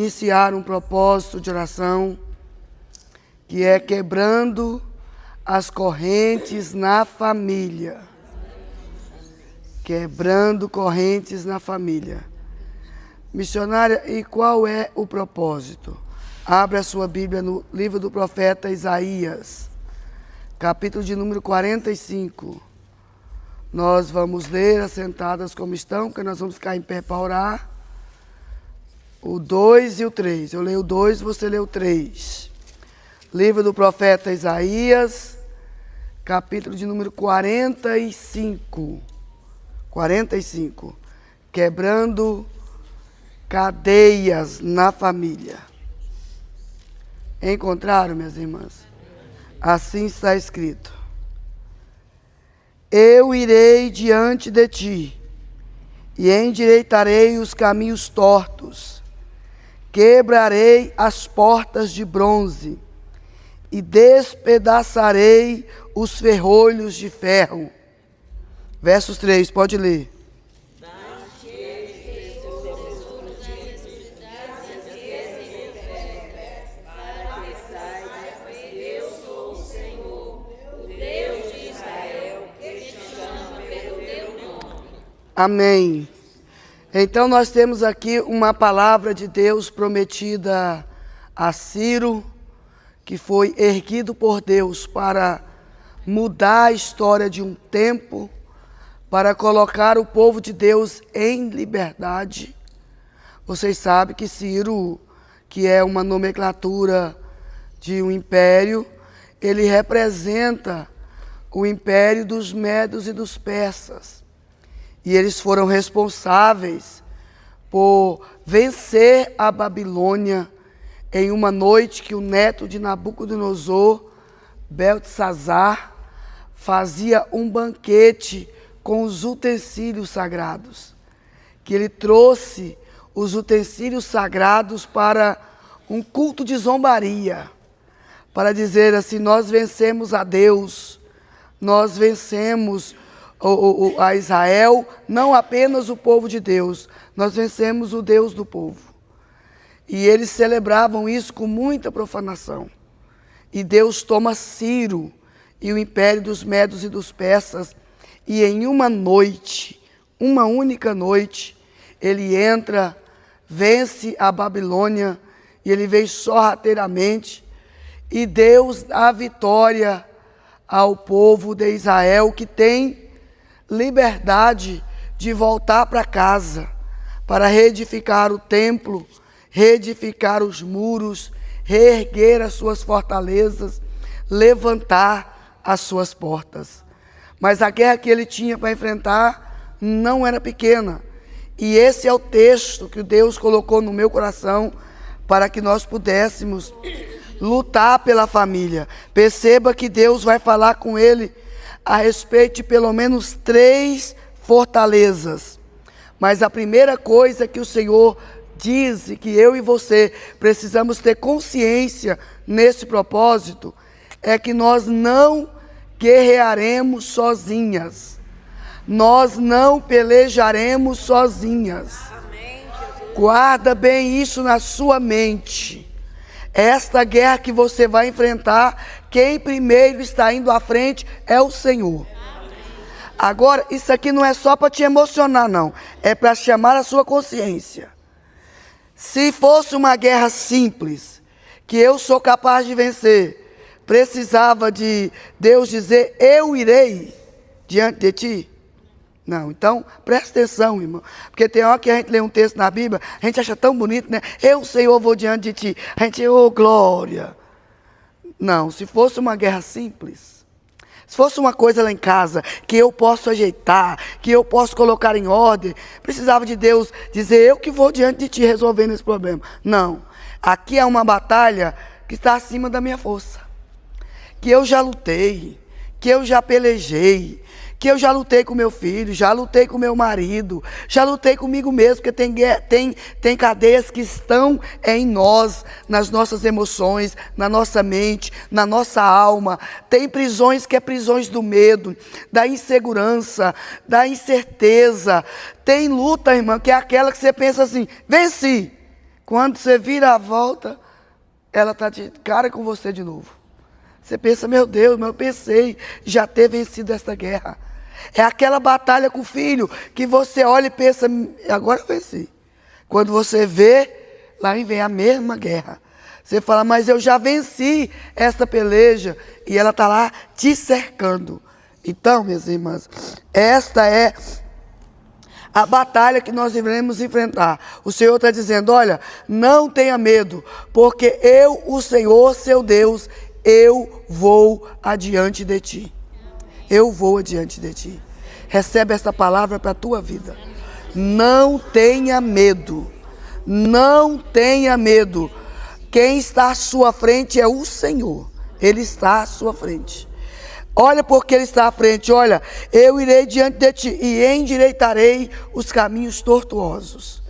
iniciar um propósito de oração, que é quebrando as correntes na família. Quebrando correntes na família. Missionária, e qual é o propósito? Abre a sua Bíblia no livro do profeta Isaías, capítulo de número 45. Nós vamos ler assentadas como estão, porque nós vamos ficar em pé para orar. O 2 e o 3. Eu leio o 2, você lê o 3. Livro do profeta Isaías, capítulo de número 45. 45. Quebrando cadeias na família. Encontraram, minhas irmãs? Assim está escrito. Eu irei diante de ti e endireitarei os caminhos tortos. Quebrarei as portas de bronze e despedaçarei os ferrolhos de ferro. Versos 3, pode ler. Amém. Então nós temos aqui uma palavra de Deus prometida a Ciro, que foi erguido por Deus para mudar a história de um tempo, para colocar o povo de Deus em liberdade. Vocês sabem que Ciro, que é uma nomenclatura de um império, ele representa o império dos medos e dos persas. E eles foram responsáveis por vencer a Babilônia em uma noite que o neto de Nabucodonosor, Beltesazar, fazia um banquete com os utensílios sagrados. Que ele trouxe os utensílios sagrados para um culto de zombaria, para dizer assim: nós vencemos a Deus, nós vencemos a Israel, não apenas o povo de Deus, nós vencemos o Deus do povo. E eles celebravam isso com muita profanação. E Deus toma Ciro e o império dos medos e dos persas, e em uma noite, uma única noite, ele entra, vence a Babilônia, e ele veio sorrateiramente, e Deus dá vitória ao povo de Israel, que tem liberdade de voltar para casa, para reedificar o templo, reedificar os muros, reerguer as suas fortalezas, levantar as suas portas. Mas a guerra que ele tinha para enfrentar não era pequena. E esse é o texto que Deus colocou no meu coração para que nós pudéssemos lutar pela família. Perceba que Deus vai falar com ele a respeito de pelo menos 3 fortalezas. Mas a primeira coisa que o Senhor diz, e que eu e você precisamos ter consciência nesse propósito, é que nós não guerrearemos sozinhas. Nós não pelejaremos sozinhas. Guarda bem isso na sua mente. Esta guerra que você vai enfrentar, quem primeiro está indo à frente é o Senhor. Agora, isso aqui não é só para te emocionar, não. É para chamar a sua consciência. Se fosse uma guerra simples, que eu sou capaz de vencer, precisava de Deus dizer: eu irei diante de ti? Não, então presta atenção, irmão, porque tem hora que a gente lê um texto na Bíblia, a gente acha tão bonito, né? Eu, Senhor, vou diante de ti. A gente, oh glória. Não, se fosse uma guerra simples, se fosse uma coisa lá em casa, que eu posso ajeitar, que eu posso colocar em ordem, precisava de Deus dizer: eu que vou diante de ti resolvendo esse problema. Não, aqui é uma batalha que está acima da minha força, que eu já lutei, que eu já pelejei, que eu já lutei com meu filho, já lutei com meu marido, já lutei comigo mesmo, porque tem cadeias que estão em nós, nas nossas emoções, na nossa mente, na nossa alma. Tem prisões que é prisões do medo, da insegurança, da incerteza. Tem luta, irmã, que é aquela que você pensa assim: venci. Quando você vira a volta, ela está de cara com você de novo. Você pensa, meu Deus, mas eu pensei já ter vencido essa guerra. É aquela batalha com o filho que você olha e pensa, agora eu venci. Quando você vê, lá vem a mesma guerra. Você fala, mas eu já venci essa peleja. E ela está lá te cercando. Então, minhas irmãs, esta é a batalha que nós devemos enfrentar. O Senhor está dizendo, olha, não tenha medo, porque eu, o Senhor, seu Deus, eu vou adiante de ti. Eu vou adiante de ti. Recebe essa palavra para a tua vida. Não tenha medo. Não tenha medo. Quem está à sua frente é o Senhor. Ele está à sua frente. Olha porque Ele está à frente. Olha, eu irei diante de ti e endireitarei os caminhos tortuosos.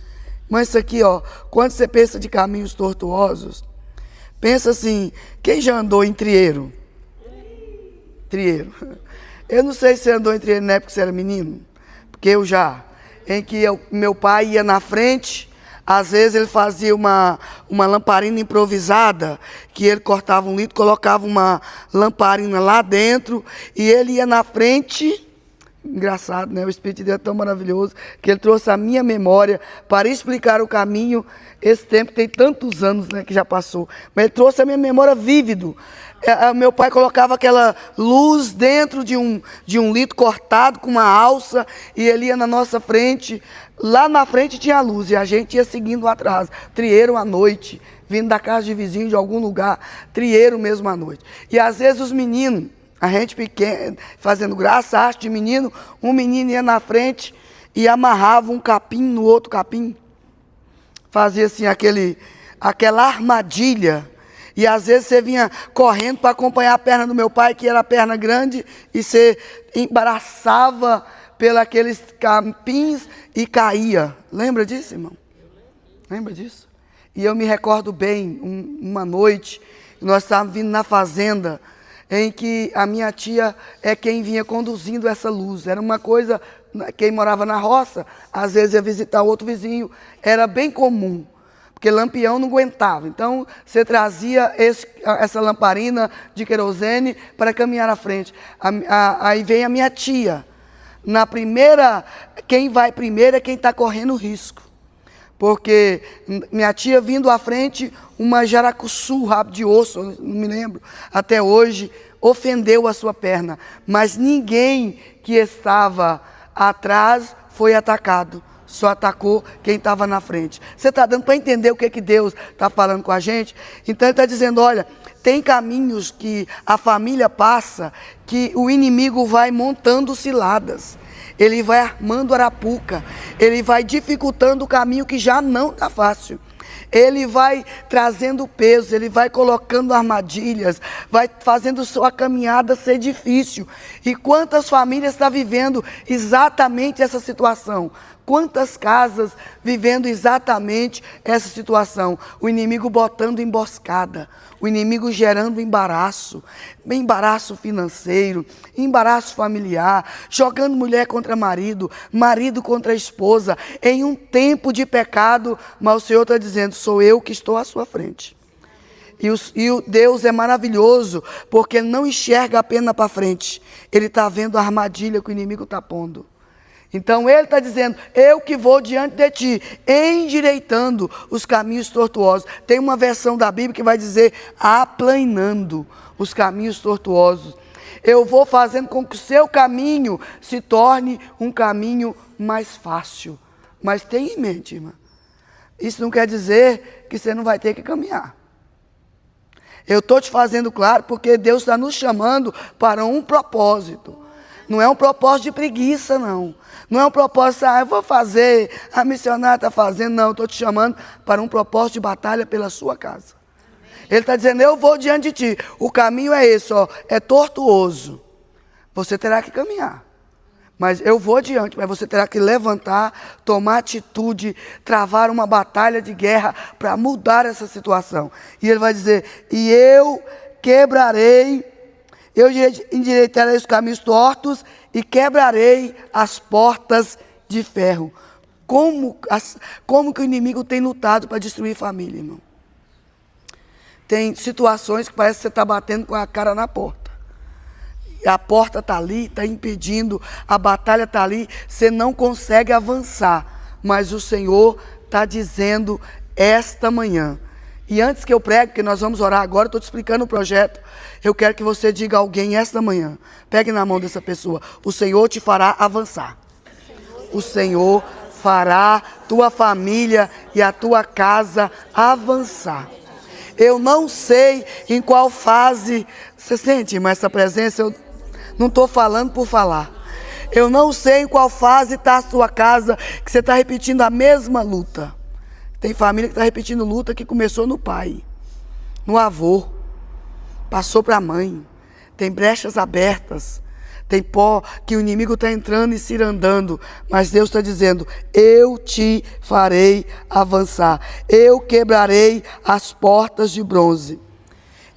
Mas isso aqui, ó, quando você pensa de caminhos tortuosos, pensa assim, quem já andou em trieiro? Trieiro. Eu não sei se você andou em trieiro na época que você era menino, porque eu já. Em que meu pai ia na frente, às vezes ele fazia uma lamparina improvisada, que ele cortava um litro, colocava uma lamparina lá dentro, e ele ia na frente. Engraçado, né? O Espírito de Deus é tão maravilhoso, que ele trouxe a minha memória para explicar o caminho. Esse tempo tem tantos anos, né, que já passou, mas ele trouxe a minha memória vívido. Meu pai colocava aquela luz dentro de um litro cortado com uma alça, e ele ia na nossa frente. Lá na frente tinha a luz e a gente ia seguindo atrás. Trieiro à noite, vindo da casa de vizinho de algum lugar, trieiro mesmo à noite. E às vezes os meninos, a gente pequeno, fazendo graça, arte de menino, um menino ia na frente e amarrava um capim no outro capim. Fazia assim aquela armadilha. E às vezes você vinha correndo para acompanhar a perna do meu pai, que era a perna grande, e você embaraçava pelos capins e caía. Lembra disso, irmão? Lembra disso? E eu me recordo bem, uma noite, nós estávamos vindo na fazenda, em que a minha tia é quem vinha conduzindo essa luz. Era uma coisa, quem morava na roça, às vezes ia visitar outro vizinho, era bem comum, porque lampião não aguentava. Então, você trazia essa lamparina de querosene para caminhar à frente. Aí vem a minha tia. Na primeira, quem vai primeiro é quem está correndo risco. Porque minha tia vindo à frente, uma jaracuçu, rabo de osso, não me lembro, até hoje, ofendeu a sua perna. Mas ninguém que estava atrás foi atacado. Só atacou quem estava na frente. Você está dando para entender o que Deus está falando com a gente? Então Ele está dizendo, olha, tem caminhos que a família passa, que o inimigo vai montando ciladas. Ele vai armando arapuca. Ele vai dificultando o caminho que já não está fácil. Ele vai trazendo peso, ele vai colocando armadilhas, vai fazendo sua caminhada ser difícil. E quantas famílias estão vivendo exatamente essa situação? Quantas casas vivendo exatamente essa situação? O inimigo botando emboscada, o inimigo gerando embaraço financeiro, embaraço familiar, jogando mulher contra marido, marido contra esposa, em um tempo de pecado, mas o Senhor está dizendo, sou eu que estou à sua frente. E o Deus é maravilhoso, porque Ele não enxerga apenas para frente, Ele está vendo a armadilha que o inimigo está pondo. Então Ele está dizendo, eu que vou diante de ti, endireitando os caminhos tortuosos. Tem uma versão da Bíblia que vai dizer, aplanando os caminhos tortuosos. Eu vou fazendo com que o seu caminho se torne um caminho mais fácil. Mas tenha em mente, irmã, isso não quer dizer que você não vai ter que caminhar. Eu estou te fazendo claro porque Deus está nos chamando para um propósito. Não é um propósito de preguiça, não. Não é um propósito, eu vou fazer, a missionária está fazendo. Não, eu estou te chamando para um propósito de batalha pela sua casa. Ele está dizendo, eu vou diante de ti. O caminho é esse, ó, é tortuoso. Você terá que caminhar. Mas eu vou adiante, mas você terá que levantar, tomar atitude, travar uma batalha de guerra para mudar essa situação. E ele vai dizer, e eu quebrarei, eu endireitarei os caminhos tortos e quebrarei as portas de ferro. Como que o inimigo tem lutado para destruir família, irmão? Tem situações que parece que você está batendo com a cara na porta. A porta está ali, está impedindo, a batalha está ali, você não consegue avançar. Mas o Senhor está dizendo esta manhã. E antes que eu pregue, porque nós vamos orar agora, estou te explicando o projeto, eu quero que você diga a alguém esta manhã. Pegue na mão dessa pessoa. O Senhor te fará avançar. O Senhor fará tua família e a tua casa avançar. Eu não sei em qual fase, você sente, mas essa presença, eu não estou falando por falar. Eu não sei em qual fase está a sua casa, que você está repetindo a mesma luta. Tem família que está repetindo luta que começou no pai, no avô, passou para a mãe. Tem brechas abertas, tem pó que o inimigo está entrando e cirandando. Mas Deus está dizendo, eu te farei avançar. Eu quebrarei as portas de bronze.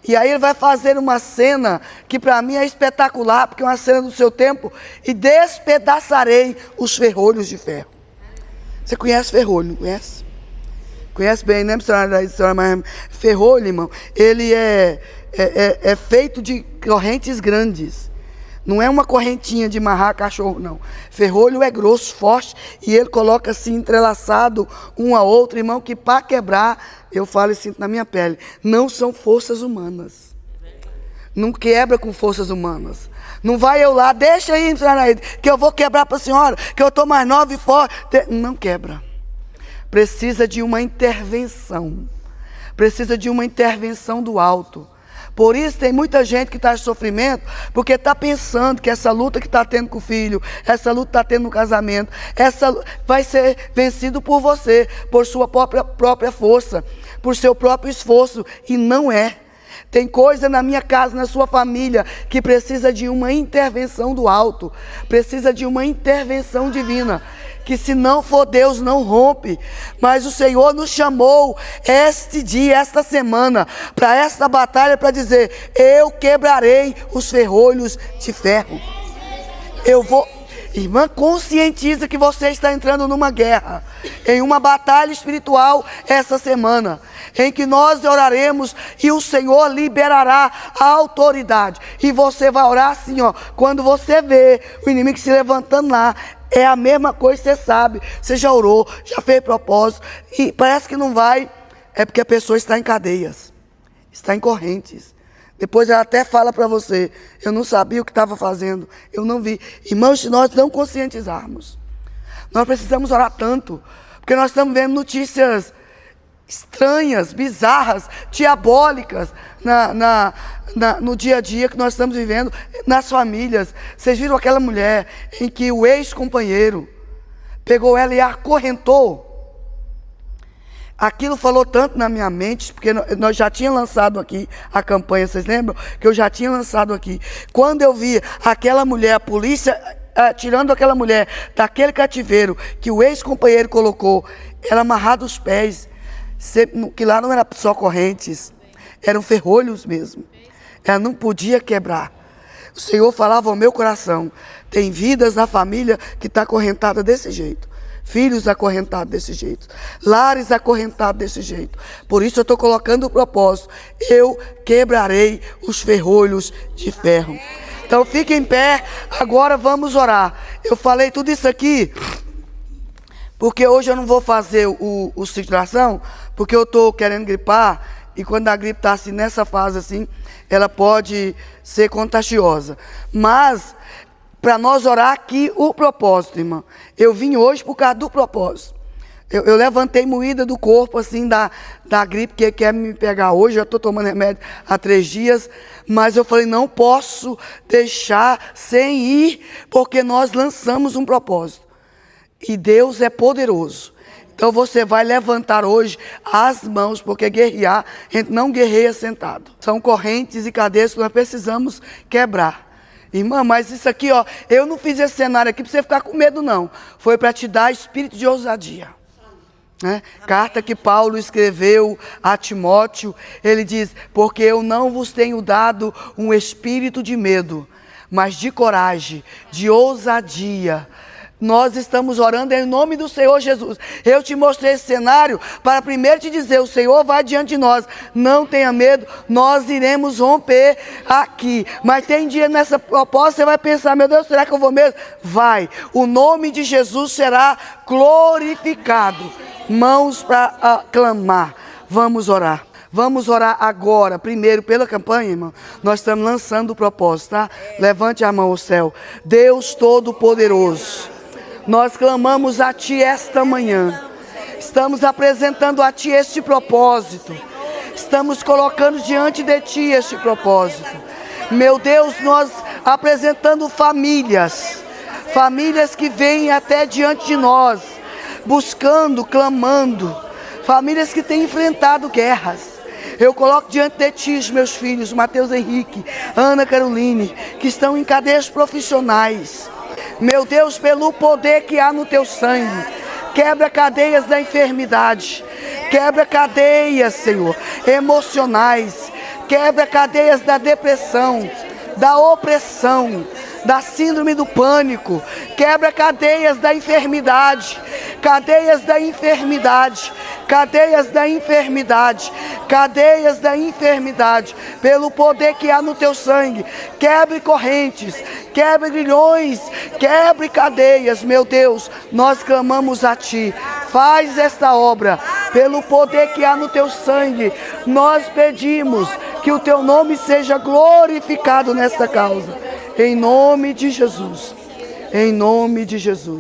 E aí ele vai fazer uma cena que para mim é espetacular, porque é uma cena do seu tempo. E despedaçarei os ferrolhos de ferro. Você conhece ferrolho, não conhece? Conhece bem, né, senhora? Mas ferrolho, irmão, ele é feito de correntes grandes. Não é uma correntinha de amarrar cachorro, não. Ferrolho é grosso, forte, e ele coloca assim, entrelaçado um a outro, irmão, que para quebrar, eu falo e sinto na minha pele, não são forças humanas. Não quebra com forças humanas. Não vai eu lá, deixa aí, que eu vou quebrar para a senhora, que eu estou mais nova e forte. Não quebra. Precisa de uma intervenção. Precisa de uma intervenção do alto. Por isso tem muita gente que está em sofrimento, porque está pensando que essa luta que está tendo com o filho, essa luta que está tendo no casamento, essa vai ser vencido por você, por sua própria força, por seu próprio esforço, e não é. Tem coisa na minha casa, na sua família, que precisa de uma intervenção do alto, precisa de uma intervenção divina, que se não for Deus, não rompe. Mas o Senhor nos chamou este dia, esta semana, para esta batalha, para dizer, eu quebrarei os ferrolhos de ferro. Eu vou... Irmã, conscientiza que você está entrando numa guerra, em uma batalha espiritual essa semana, em que nós oraremos e o Senhor liberará a autoridade. E você vai orar assim, ó, quando você vê o inimigo se levantando lá, é a mesma coisa, você sabe, você já orou, já fez propósito, e parece que não vai, é porque a pessoa está em cadeias, está em correntes. Depois ela até fala para você, eu não sabia o que estava fazendo, eu não vi. Irmãos, se nós não conscientizarmos, nós precisamos orar tanto, porque nós estamos vendo notícias estranhas, bizarras, diabólicas no dia a dia que nós estamos vivendo, nas famílias. Vocês viram aquela mulher em que o ex-companheiro pegou ela e a acorrentou? Aquilo falou tanto na minha mente, porque nós já tínhamos lançado aqui a campanha, vocês lembram? Que eu já tinha lançado aqui. Quando eu vi aquela mulher, a polícia tirando aquela mulher daquele cativeiro que o ex-companheiro colocou, ela amarrada os pés, que lá não era só correntes, eram ferrolhos mesmo. Ela não podia quebrar. O Senhor falava ao meu coração, tem vidas na família que está acorrentada desse jeito. Filhos acorrentados desse jeito, lares acorrentados desse jeito. Por isso eu estou colocando o propósito, eu quebrarei os ferrolhos de ferro. Então fique em pé, agora vamos orar. Eu falei tudo isso aqui, porque hoje eu não vou fazer o ciclo de oração, porque eu estou querendo gripar, e quando a gripe está assim, nessa fase assim, ela pode ser contagiosa. Mas... para nós orar aqui o propósito, irmão. Eu vim hoje por causa do propósito. Eu levantei moída do corpo, assim, da gripe que quer me pegar hoje. Já estou tomando remédio há 3 dias. Mas eu falei, não posso deixar sem ir, porque nós lançamos um propósito. E Deus é poderoso. Então você vai levantar hoje as mãos, porque guerrear, a gente não guerreia sentado. São correntes e cadeias que nós precisamos quebrar. Irmã, mas isso aqui, ó, eu não fiz esse cenário aqui para você ficar com medo, não. Foi para te dar espírito de ousadia. Né? Carta que Paulo escreveu a Timóteo, ele diz, porque eu não vos tenho dado um espírito de medo, mas de coragem, de ousadia. Nós estamos orando em nome do Senhor Jesus. Eu te mostrei esse cenário para primeiro te dizer, o Senhor vai diante de nós. Não tenha medo, nós iremos romper aqui. Mas tem dia nessa proposta, você vai pensar, meu Deus, será que eu vou mesmo? Vai. O nome de Jesus será glorificado. Mãos para clamar. Vamos orar. Vamos orar agora, primeiro pela campanha, irmão. Nós estamos lançando o propósito, tá? Levante a mão ao céu. Deus Todo-Poderoso, nós clamamos a Ti esta manhã. Estamos apresentando a Ti este propósito. Estamos colocando diante de Ti este propósito. Meu Deus, nós apresentando famílias. Famílias que vêm até diante de nós, buscando, clamando. Famílias que têm enfrentado guerras. Eu coloco diante de Ti os meus filhos, Mateus Henrique, Ana Caroline, que estão em cadeias profissionais. Meu Deus, pelo poder que há no Teu sangue, quebra cadeias da enfermidade, quebra cadeias, Senhor, emocionais, quebra cadeias da depressão, da opressão, da síndrome do pânico, quebra cadeias da enfermidade, cadeias da enfermidade, cadeias da enfermidade, cadeias da enfermidade, pelo poder que há no Teu sangue, quebre correntes, quebre grilhões, quebre cadeias, meu Deus, nós clamamos a Ti, faz esta obra, pelo poder que há no Teu sangue, nós pedimos que o Teu nome seja glorificado nesta causa, em nome de Jesus, em nome de Jesus.